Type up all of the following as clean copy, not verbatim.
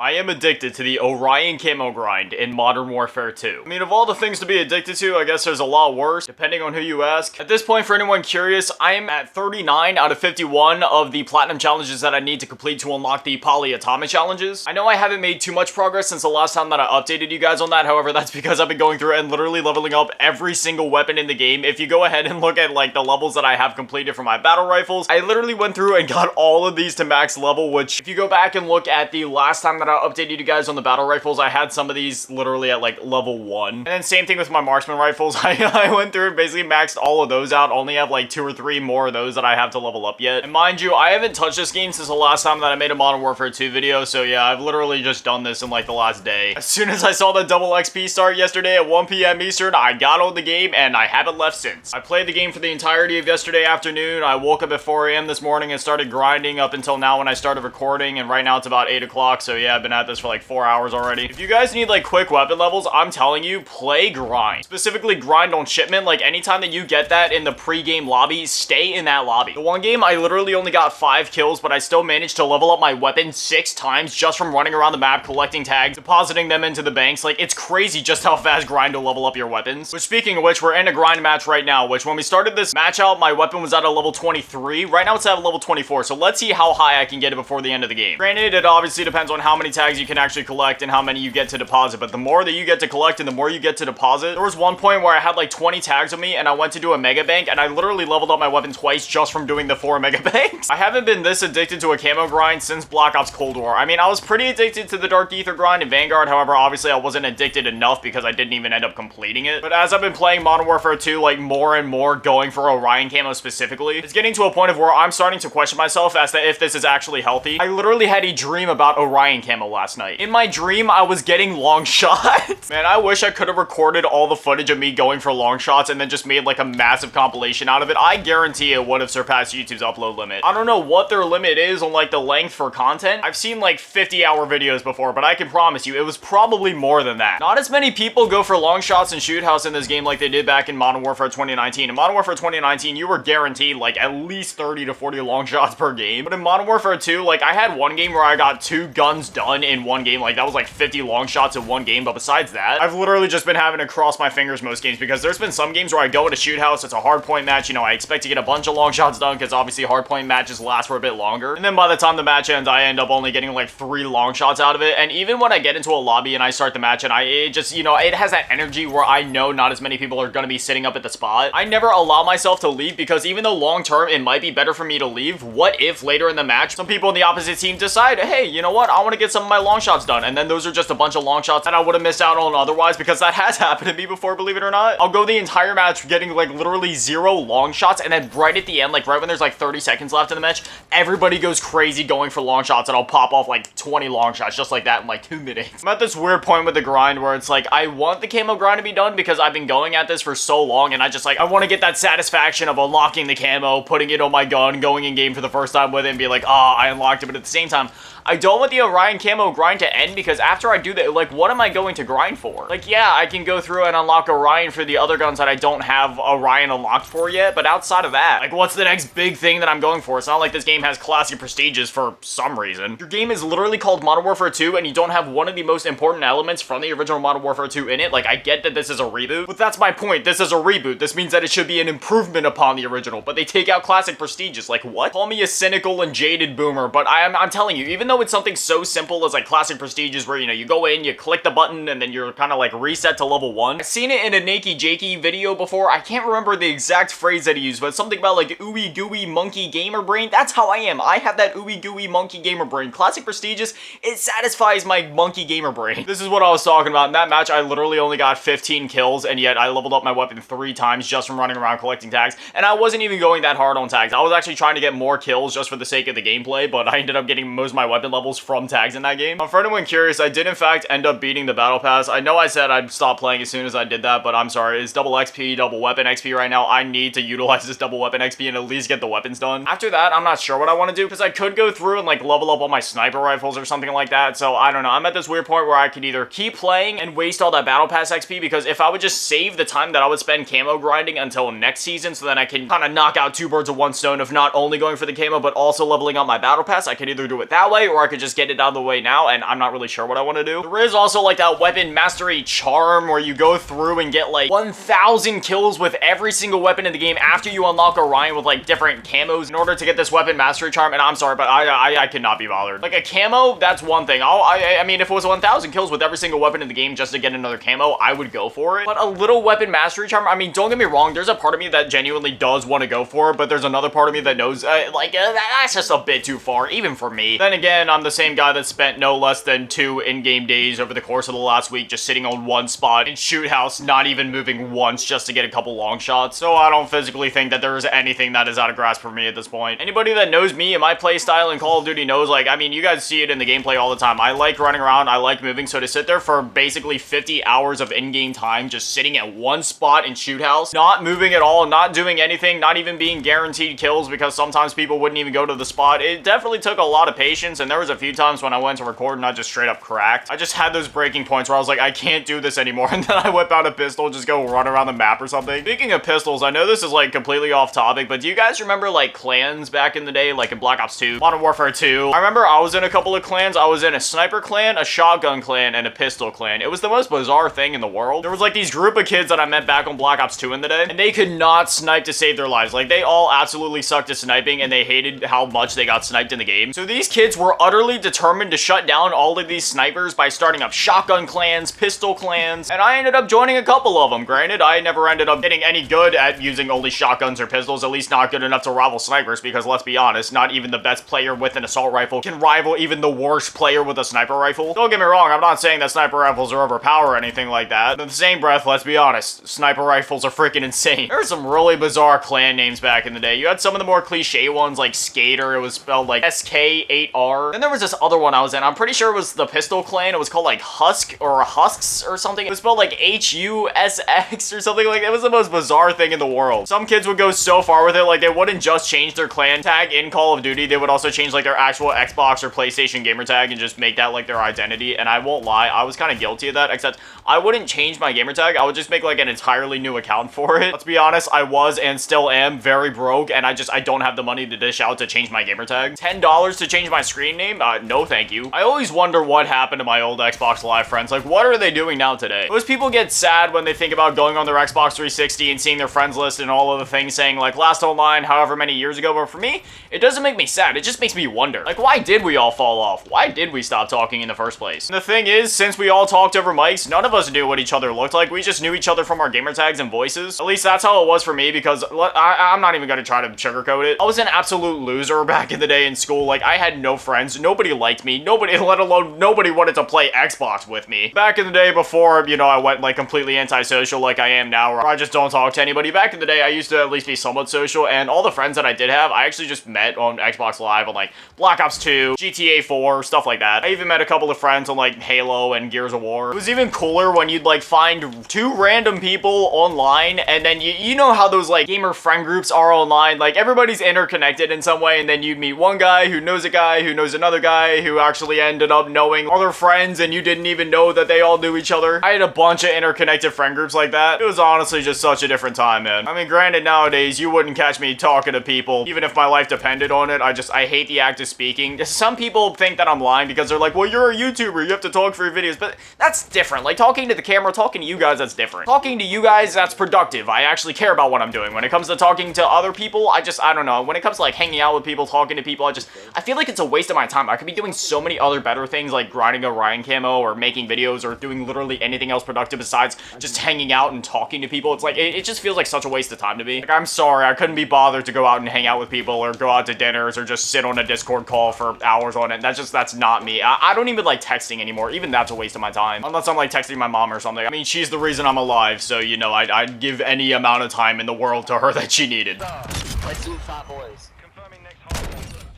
I am addicted to the Orion Camo grind in Modern Warfare 2. I mean, of all the things to be addicted to, I guess there's a lot worse, depending on who you ask. At this point, for anyone curious, I am at 39 out of 51 of the platinum challenges that I need to complete to unlock the polyatomic challenges. I know I haven't made too much progress since the last time that I updated you guys on that, however, that's because I've been going through and literally leveling up every single weapon in the game. If you go ahead and look at, like, the levels that I have completed for my battle rifles, I literally went through and got all of these to max level, which, if you go back and look at the last time that I updated you guys on the battle rifles, I had some of these literally at like level 1. And then same thing with my marksman rifles. I went through and basically maxed all of those out. Only have like 2 or 3 more of those that I have to level up yet. And mind you, I haven't touched this game since the last time that I made a Modern Warfare 2 video. So yeah, I've literally just done this in like the last day. As soon as I saw the double XP start yesterday at 1 p.m. Eastern, I got on the game and I haven't left since. I played the game for the entirety of yesterday afternoon. I woke up at 4 a.m. this morning and started grinding up until now when I started recording. And right now it's about 8 o'clock. So yeah, I've been at this for like 4 hours already. If you guys need like quick weapon levels, I'm telling you, play grind. Specifically grind on shipment. Like anytime that you get that in the pre-game lobby, stay in that lobby. The one game I literally only got 5 kills, but I still managed to level up my weapon 6 times just from running around the map, collecting tags, depositing them into the banks. Like it's crazy just how fast grind to level up your weapons. Which, speaking of which, we're in a grind match right now, which when we started this match out, my weapon was at a level 23. Right now it's at a level 24. So let's see how high I can get it before the end of the game. Granted, it obviously depends on how many tags you can actually collect and how many you get to deposit, but the more that you get to collect and the more you get to deposit. There was one point where I had like 20 tags with me and I went to do a mega bank and I literally leveled up my weapon twice just from doing the 4 mega banks. I haven't been this addicted to a camo grind since Black Ops Cold War. I mean, I was pretty addicted to the Dark Ether grind in Vanguard, however, obviously I wasn't addicted enough because I didn't even end up completing it. But as I've been playing Modern Warfare 2, like more and more going for Orion Camo specifically, it's getting to a point of where I'm starting to question myself as to if this is actually healthy. I literally had a dream about Orion Camo last night. In my dream, I was getting long shots. Man, I wish I could have recorded all the footage of me going for long shots and then just made like a massive compilation out of it. I guarantee it would have surpassed YouTube's upload limit. I don't know what their limit is on like the length for content. I've seen like 50-hour videos before, but I can promise you it was probably more than that. Not as many people go for long shots and shoot house in this game like they did back in Modern Warfare 2019. In Modern Warfare 2019, you were guaranteed like at least 30 to 40 long shots per game. But in Modern Warfare 2, like I had one game where I got 2 guns done in one game. Like that was like 50 long shots in one game. But besides that, I've literally just been having to cross my fingers most games because there's been some games where I go into shoot house, it's a hard point match, you know, I expect to get a bunch of long shots done because obviously hard point matches last for a bit longer. And then by the time the match ends, I end up only getting like 3 long shots out of it. And even when I get into a lobby and I start the match and it just, you know, it has that energy where I know not as many people are going to be sitting up at the spot. I never allow myself to leave because even though long term it might be better for me to leave, what if later in the match some people in the opposite team decide, hey, you know what, I want to get some of my long shots done, and then those are just a bunch of long shots that I would have missed out on otherwise, because that has happened to me before, believe it or not. I'll go the entire match getting like literally 0 long shots, and then right at the end, like right when there's like 30 seconds left in the match, everybody goes crazy going for long shots, and I'll pop off like 20 long shots just like that in like 2 minutes. I'm at this weird point with the grind where it's like I want the camo grind to be done because I've been going at this for so long, and I want to get that satisfaction of unlocking the camo, putting it on my gun, going in game for the first time with it and be like, ah, I unlocked it. But at the same time, I don't want the Orion Camo grind to end because after I do that, like, what am I going to grind for? Like, yeah, I can go through and unlock Orion for the other guns that I don't have Orion unlocked for yet, but outside of that, like, what's the next big thing that I'm going for? It's not like this game has classic prestiges for some reason. Your game is literally called Modern Warfare 2, and you don't have one of the most important elements from the original Modern Warfare 2 in it. Like, I get that this is a reboot, but that's my point. This is a reboot. This means that it should be an improvement upon the original, but they take out classic prestiges. Like, what? Call me a cynical and jaded boomer, but I'm telling you, even though it's something so simple as like classic prestiges where, you know, you go in, you click the button, and then you're kind of like reset to level 1. I've seen it in a Nakey Jakey video before. I can't remember the exact phrase that he used, but something about like ooey gooey monkey gamer brain. That's how I am. I have that ooey gooey monkey gamer brain. Classic prestiges, it satisfies my monkey gamer brain. This is what I was talking about. In that match, I literally only got 15 kills, and yet I leveled up my weapon 3 times just from running around collecting tags, and I wasn't even going that hard on tags. I was actually trying to get more kills just for the sake of the gameplay, but I ended up getting most of my weapon levels from tags in that game. For anyone curious, I did in fact end up beating the battle pass. I know I said I'd stop playing as soon as I did that, but I'm sorry. It's double XP, double weapon XP right now. I need to utilize this double weapon XP and at least get the weapons done. After that, I'm not sure what I want to do because I could go through and like level up all my sniper rifles or something like that. So I don't know. I'm at this weird point where I could either keep playing and waste all that battle pass XP, because if I would just save the time that I would spend camo grinding until next season, so then I can kind of knock out 2 birds with 1 stone of not only going for the camo but also leveling up my battle pass, I could either do it that way or I could just get it out of the way now, and I'm not really sure what I want to do. There is also like that weapon mastery charm where you go through and get like 1,000 kills with every single weapon in the game after you unlock Orion with like different camos in order to get this weapon mastery charm, and I'm sorry, but I could not be bothered. Like a camo, that's one thing. I mean, if it was 1,000 kills with every single weapon in the game just to get another camo, I would go for it. But a little weapon mastery charm, I mean, don't get me wrong, there's a part of me that genuinely does want to go for it, but there's another part of me that knows, that's just a bit too far, even for me. Then again, I'm the same guy that spent no less than 2 in-game days over the course of the last week just sitting on one spot in shoot house, not even moving once just to get a couple long shots. So I don't physically think that there is anything that is out of grasp for me at this point. Anybody that knows me and my playstyle in Call of Duty knows, like, I mean, you guys see it in the gameplay all the time. I like running around, I like moving, so to sit there for basically 50 hours of in-game time just sitting at one spot in shoot house, not moving at all, not doing anything, not even being guaranteed kills because sometimes people wouldn't even go to the spot. It definitely took a lot of patience, and there was a few times when I went to record and I just straight up cracked. I just had those breaking points where I was like, I can't do this anymore, and then I whip out a pistol, just go run around the map or something. Speaking of pistols, I know this is like completely off topic, but do you guys remember like clans back in the day, like in Black Ops 2, Modern Warfare 2? I remember I was in a couple of clans. I was in a sniper clan, a shotgun clan, and a pistol clan. It was the most bizarre thing in the world. There was like these group of kids that I met back on Black Ops 2 in the day, and they could not snipe to save their lives. Like, they all absolutely sucked at sniping, and they hated how much they got sniped in the game. So these kids were utterly determined to shut down all of these snipers by starting up shotgun clans, pistol clans, and I ended up joining a couple of them. Granted, I never ended up getting any good at using only shotguns or pistols, at least not good enough to rival snipers, because let's be honest, not even the best player with an assault rifle can rival even the worst player with a sniper rifle. Don't get me wrong, I'm not saying that sniper rifles are overpowered or anything like that. But in the same breath, let's be honest, sniper rifles are freaking insane. There were some really bizarre clan names back in the day. You had some of the more cliche ones like Skater, it was spelled like SK8R. Then there was this other one I was in, I'm pretty sure it was the Pistol Clan, it was called like Husk or Husks or something. It was spelled like HUSX or something like that. It was the most bizarre thing in the world. Some kids would go so far with it, like they wouldn't just change their clan tag in Call of Duty, they would also change like their actual Xbox or PlayStation gamer tag and just make that like their identity. And I won't lie, I was kind of guilty of that, except I wouldn't change my gamer tag, I would just make like an entirely new account for it. Let's be honest, I was and still am very broke, and I don't have the money to dish out to change my gamer tag. $10 to change my screen name? No thank you. I always wonder what happened to my old Xbox Live friends. Like, what are they doing now today? Most people get sad when they think about going on their Xbox 360 and seeing their friends list and all of the things saying like last online however many years ago, but for me, it doesn't make me sad, it just makes me wonder. Like, why did we all fall off? Why did we stop talking in the first place? And the thing is, since we all talked over mics, none of us knew what each other looked like. We just knew each other from our gamer tags and voices. At least that's how it was for me, because I'm not even gonna try to sugarcoat it. I was an absolute loser back in the day in school. Like, I had no friends, nobody liked me, nobody, let alone nobody wanted to play Xbox with me. Back in the day before, you know, I went like completely antisocial like I am now, where I just don't talk to anybody. Back in the day, I used to at least be somewhat social, and all the friends that I did have, I actually just met on Xbox Live on like Black Ops 2, GTA 4, stuff like that. I even met a couple of friends on like Halo and Gears of War. It was even cooler when you'd like find 2 random people online, and then you know how those like gamer friend groups are online, like everybody's interconnected in some way, and then you'd meet one guy who knows a guy who knows another guy who actually ended up knowing other friends, and you didn't even know that they all knew each other. I had a bunch of interconnected friend groups like that. It was honestly just such a different time, man. I mean, granted, nowadays you wouldn't catch me talking to people even if my life depended on it. I hate the act of speaking. Some people think that I'm lying because they're like, well, you're a YouTuber, you have to talk for your videos, but that's different. Like, talking to the camera, talking to you guys, that's different. Talking to you guys, that's productive. I actually care about what I'm doing. When it comes to talking to other people, I don't know. When it comes to like hanging out with people, talking to people, I feel like it's a waste of my time. I could be doing so many other better things like grinding ORION Camo or making videos or doing literally anything else productive besides just hanging out and talking to people. It's like, it just feels like such a waste of time to me. Like, I'm sorry, I couldn't be bothered to go out and hang out with people or go out to dinners or just sit on a Discord call for hours on it. That's not me. I don't even like texting anymore. Even that's a waste of my time. Unless I'm like texting my mom or something. I mean, she's the reason I'm alive, so you know, I'd give any amount of time in the world to her that she needed. Let's do Fat Boys. Confirming next hard.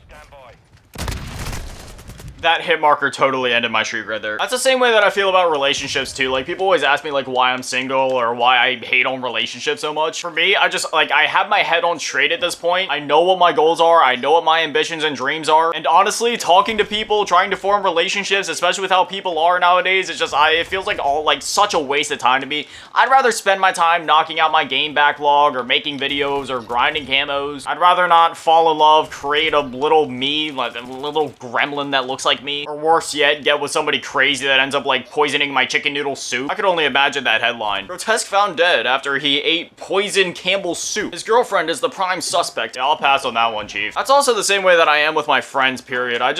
Stand by. that hit marker totally ended my streak right there. That's the same way that I feel about relationships too. Like, people always ask me like why I'm single or why I hate on relationships so much. For me, I just like, I have my head on straight at this point. I know what my goals are. I know what my ambitions and dreams are. And honestly, talking to people, trying to form relationships, especially with how people are nowadays, it's just, it feels like all like such a waste of time to me. I'd rather spend my time knocking out my game backlog or making videos or grinding camos. I'd rather not fall in love, create a little me, like a little gremlin that looks like me, or worse yet, get with somebody crazy that ends up like poisoning my chicken noodle soup. I could only imagine that headline. Grotesque found dead after he ate poisoned Campbell's soup. His girlfriend is the prime suspect. Yeah, I'll pass on that one, Chief. That's also the same way that I am with my friends, period. I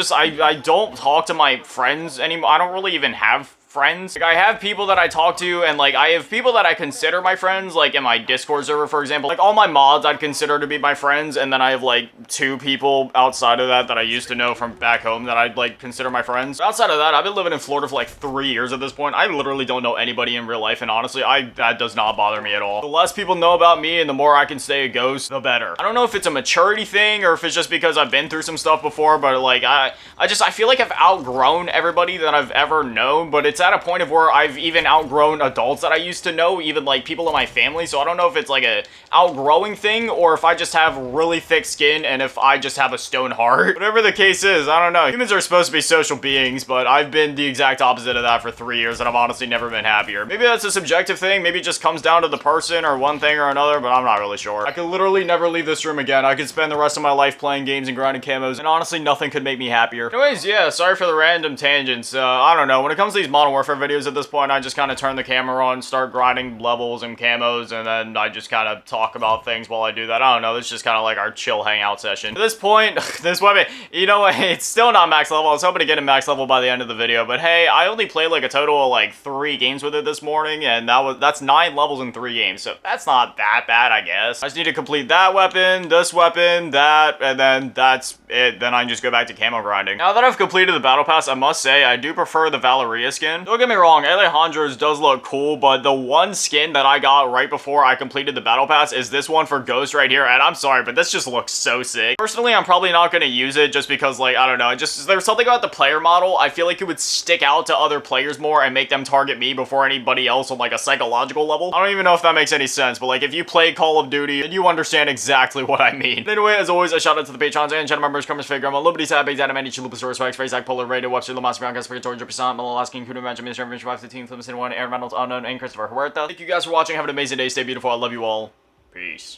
don't talk to my friends anymore. I don't really even have friends. Like, I have people that I talk to, and like I have people that I consider my friends, like in my Discord server, for example. Like, all my mods I'd consider to be my friends, and then I have like 2 people outside of that that I used to know from back home that I'd like consider my friends. But outside of that, I've been living in Florida for like 3 years at this point. I literally don't know anybody in real life, and honestly, that does not bother me at all. The less people know about me and the more I can stay a ghost, the better. I don't know if it's a maturity thing or if it's just because I've been through some stuff before, but like I feel like I've outgrown everybody that I've ever known, but it's at a point of where I've even outgrown adults that I used to know, even like people in my family. So I don't know if it's like a outgrowing thing or if I just have really thick skin and if I just have a stone heart. Whatever the case is, I don't know. Humans are supposed to be social beings, but I've been the exact opposite of that for 3 years, and I've honestly never been happier. Maybe that's a subjective thing. Maybe it just comes down to the person or one thing or another, but I'm not really sure. I could literally never leave this room again. I could spend the rest of my life playing games and grinding camos, and honestly, nothing could make me happier. Anyways, yeah, sorry for the random tangents. I don't know. When it comes to these Modern Warfare videos at this point, I just kind of turn the camera on, start grinding levels and camos, and then I just kind of talk about things while I do that. I don't know. It's just kind of like our chill hangout session. At this point, this weapon, you know what? It's still not max level. I was hoping to get it max level by the end of the video, but hey, I only played like a total of like 3 games with it this morning, and that's 9 levels in 3 games, so that's not that bad, I guess. I just need to complete that weapon, this weapon, that, and then that's it. Then I can just go back to camo grinding. Now that I've completed the battle pass, I must say I do prefer the Valeria skin. Don't get me wrong, Alejandro's does look cool, but the one skin that I got right before I completed the battle pass is this one for Ghost right here, and I'm sorry, but this just looks so sick. Personally, I'm probably not going to use it just because, like, I don't know, there's something about the player model. I feel like it would stick out to other players more and make them target me before anybody else on like a psychological level. I don't even know if that makes any sense, but like, if you play Call of Duty, then you understand exactly what I mean. Anyway, as always, a shout out to the patrons and channel members, Commerce Figure, I'm a little bit sad, big data, many Chalupa, Spikes, Face, Zach, Polar, Radio, Watch, the Mas, Bianca, Spiritor, 100%, Malaskin, Kudu, Magic, Minister, Vinci, 515, Flims, 1, Aaron Reynolds, Unknown, and Christopher Huerta. Thank you guys for watching. Have an amazing day. Stay beautiful. I love you all. Peace.